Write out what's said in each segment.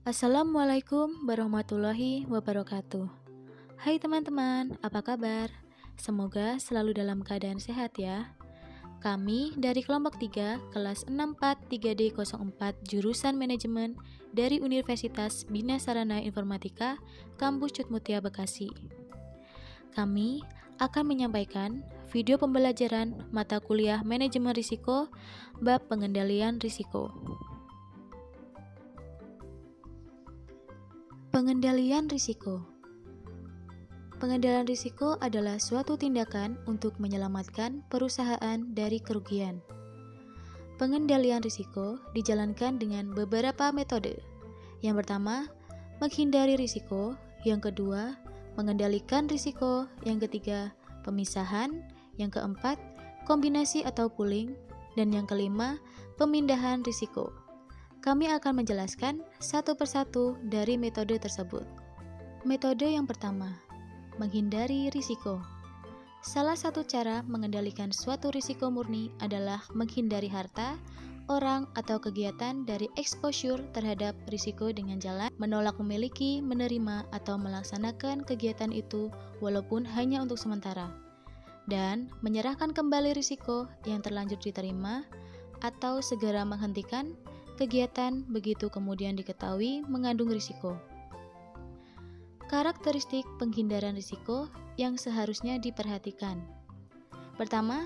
Assalamualaikum warahmatullahi wabarakatuh. Hai teman-teman, apa kabar? Semoga selalu dalam keadaan sehat ya. Kami dari kelompok 3, kelas 64 3D04 jurusan manajemen dari Universitas Bina Sarana Informatika, Kampus Cut Mutia Bekasi. Kami akan menyampaikan video pembelajaran mata kuliah manajemen risiko, bab pengendalian risiko. Pengendalian risiko. Pengendalian risiko adalah suatu tindakan untuk menyelamatkan perusahaan dari kerugian. Pengendalian risiko dijalankan dengan beberapa metode. Yang pertama, menghindari risiko. Yang kedua, mengendalikan risiko. Yang ketiga, pemisahan. Yang keempat, kombinasi atau pooling. Dan yang kelima, pemindahan risiko. Kami akan menjelaskan satu persatu dari metode tersebut. Metode yang pertama, menghindari risiko. Salah satu cara mengendalikan suatu risiko murni adalah menghindari harta, orang, atau kegiatan dari exposure terhadap risiko dengan jalan menolak memiliki, menerima, atau melaksanakan kegiatan itu walaupun hanya untuk sementara, dan menyerahkan kembali risiko yang terlanjur diterima atau segera menghentikan kegiatan begitu kemudian diketahui mengandung risiko. Karakteristik penghindaran risiko yang seharusnya diperhatikan. Pertama,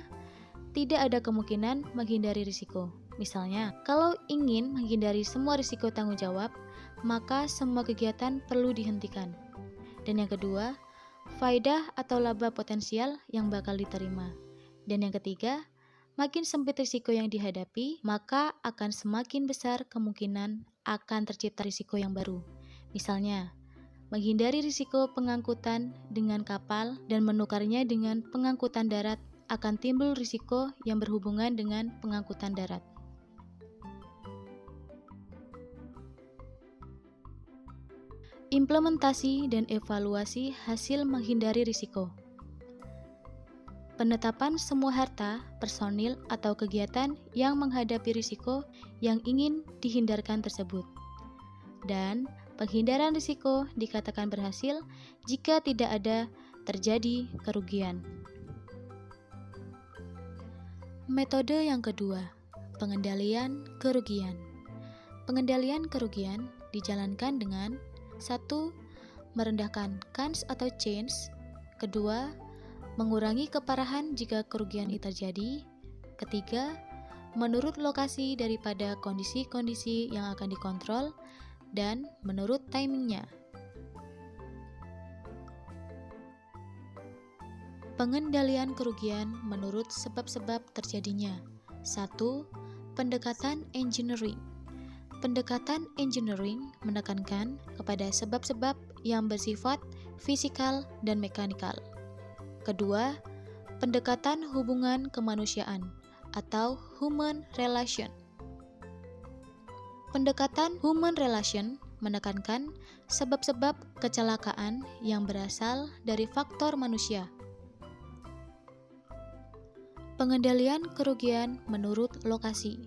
tidak ada kemungkinan menghindari risiko. Misalnya, kalau ingin menghindari semua risiko tanggung jawab, maka semua kegiatan perlu dihentikan. Dan yang kedua, faedah atau laba potensial yang bakal diterima. Dan yang ketiga, makin sempit risiko yang dihadapi, maka akan semakin besar kemungkinan akan tercipta risiko yang baru. Misalnya, menghindari risiko pengangkutan dengan kapal dan menukarnya dengan pengangkutan darat akan timbul risiko yang berhubungan dengan pengangkutan darat. Implementasi dan evaluasi hasil menghindari risiko. Penetapan semua harta, personil, atau kegiatan yang menghadapi risiko yang ingin dihindarkan tersebut. Dan penghindaran risiko dikatakan berhasil jika tidak ada terjadi kerugian. Metode yang kedua, pengendalian kerugian. Pengendalian kerugian dijalankan dengan 1. Merendahkan kans atau change. Kedua, mengurangi keparahan jika kerugian itu terjadi. Ketiga, menurut lokasi daripada kondisi-kondisi yang akan dikontrol dan menurut timingnya. Pengendalian kerugian menurut sebab-sebab terjadinya. 1. Pendekatan engineering. Pendekatan engineering menekankan kepada sebab-sebab yang bersifat fisikal dan mekanikal. Kedua, pendekatan hubungan kemanusiaan atau human relation. Pendekatan human relation menekankan sebab-sebab kecelakaan yang berasal dari faktor manusia. Pengendalian kerugian menurut lokasi.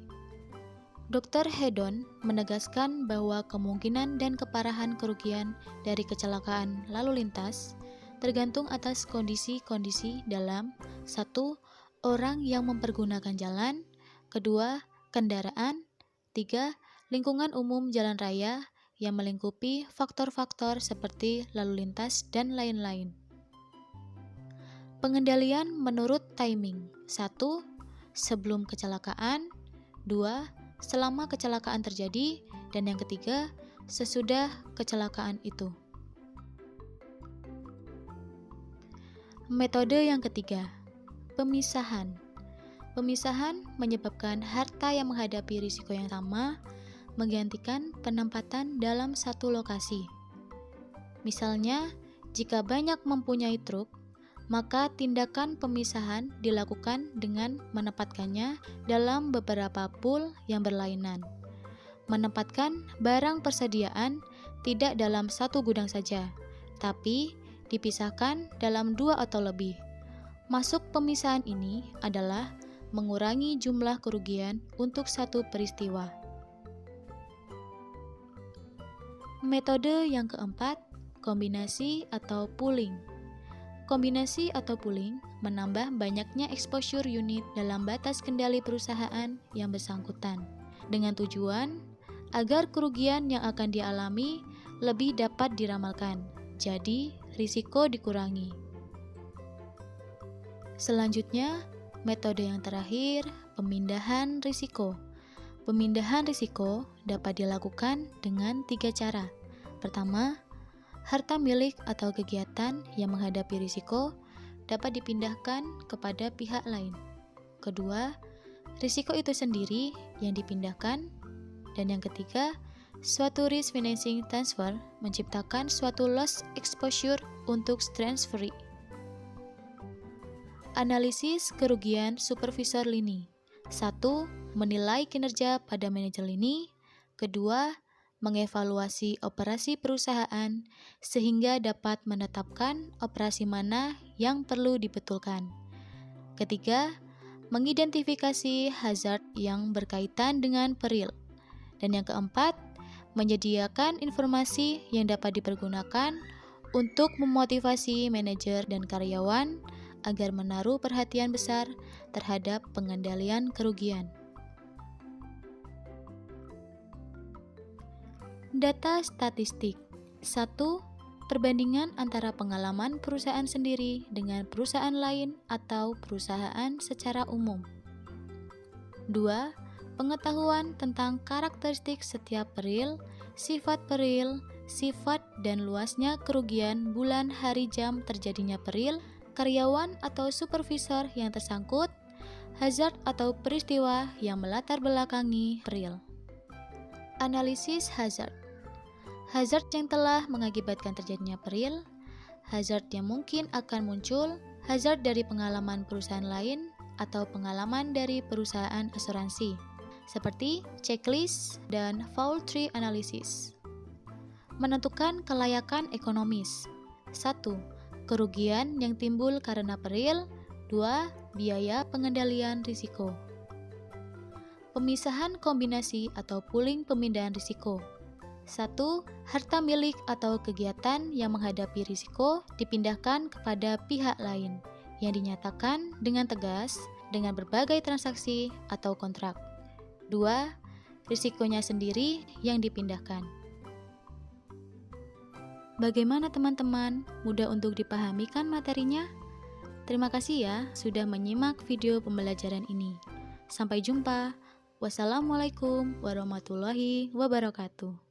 Dr. Hedon menegaskan bahwa kemungkinan dan keparahan kerugian dari kecelakaan lalu lintas tergantung atas kondisi-kondisi dalam 1. Orang yang mempergunakan jalan. 2. Kendaraan. 3. Lingkungan umum jalan raya yang melingkupi faktor-faktor seperti lalu lintas dan lain-lain. Pengendalian menurut timing. 1. Sebelum kecelakaan. 2. Selama kecelakaan terjadi. Dan yang ketiga, sesudah kecelakaan itu. Metode yang ketiga, pemisahan. Pemisahan menyebabkan harta yang menghadapi risiko yang sama menggantikan penempatan dalam satu lokasi. Misalnya, jika banyak mempunyai truk, maka tindakan pemisahan dilakukan dengan menempatkannya dalam beberapa pool yang berlainan. Menempatkan barang persediaan tidak dalam satu gudang saja, tapi dipisahkan dalam 2 atau lebih. Masuk pemisahan ini adalah mengurangi jumlah kerugian untuk satu peristiwa. Metode yang keempat, kombinasi atau pooling. Kombinasi atau pooling menambah banyaknya exposure unit dalam batas kendali perusahaan yang bersangkutan, dengan tujuan agar kerugian yang akan dialami lebih dapat diramalkan, jadi risiko dikurangi. Selanjutnya, metode yang terakhir, pemindahan risiko. Pemindahan risiko dapat dilakukan dengan 3 cara. Pertama, harta milik atau kegiatan yang menghadapi risiko dapat dipindahkan kepada pihak lain. Kedua, risiko itu sendiri yang dipindahkan. Dan yang ketiga, suatu risk financing transfer menciptakan suatu loss exposure untuk transferee. Analisis kerugian supervisor lini. 1. Menilai kinerja pada manajer lini. Kedua, mengevaluasi operasi perusahaan sehingga dapat menetapkan operasi mana yang perlu dibetulkan. Ketiga, mengidentifikasi hazard yang berkaitan dengan peril. Dan yang keempat, menyediakan informasi yang dapat dipergunakan untuk memotivasi manajer dan karyawan agar menaruh perhatian besar terhadap pengendalian kerugian. Data statistik. 1. Perbandingan antara pengalaman perusahaan sendiri dengan perusahaan lain atau perusahaan secara umum. 2. Pengetahuan tentang karakteristik setiap peril, sifat dan luasnya kerugian bulan hari jam terjadinya peril, karyawan atau supervisor yang tersangkut, hazard atau peristiwa yang melatar belakangi peril. Analisis hazard. Hazard yang telah mengakibatkan terjadinya peril, hazard yang mungkin akan muncul, hazard dari pengalaman perusahaan lain atau pengalaman dari perusahaan asuransi, seperti checklist dan fall tree analysis. Menentukan kelayakan ekonomis. 1. Kerugian yang timbul karena peril. 2. Biaya pengendalian risiko. Pemisahan kombinasi atau pooling pemindahan risiko. 1. Harta milik atau kegiatan yang menghadapi risiko dipindahkan kepada pihak lain yang dinyatakan dengan tegas dengan berbagai transaksi atau kontrak. 2. Risikonya sendiri yang dipindahkan. Bagaimana teman-teman? Mudah untuk dipahami kan materinya? Terima kasih ya sudah menyimak video pembelajaran ini. Sampai jumpa. Wassalamualaikum warahmatullahi wabarakatuh.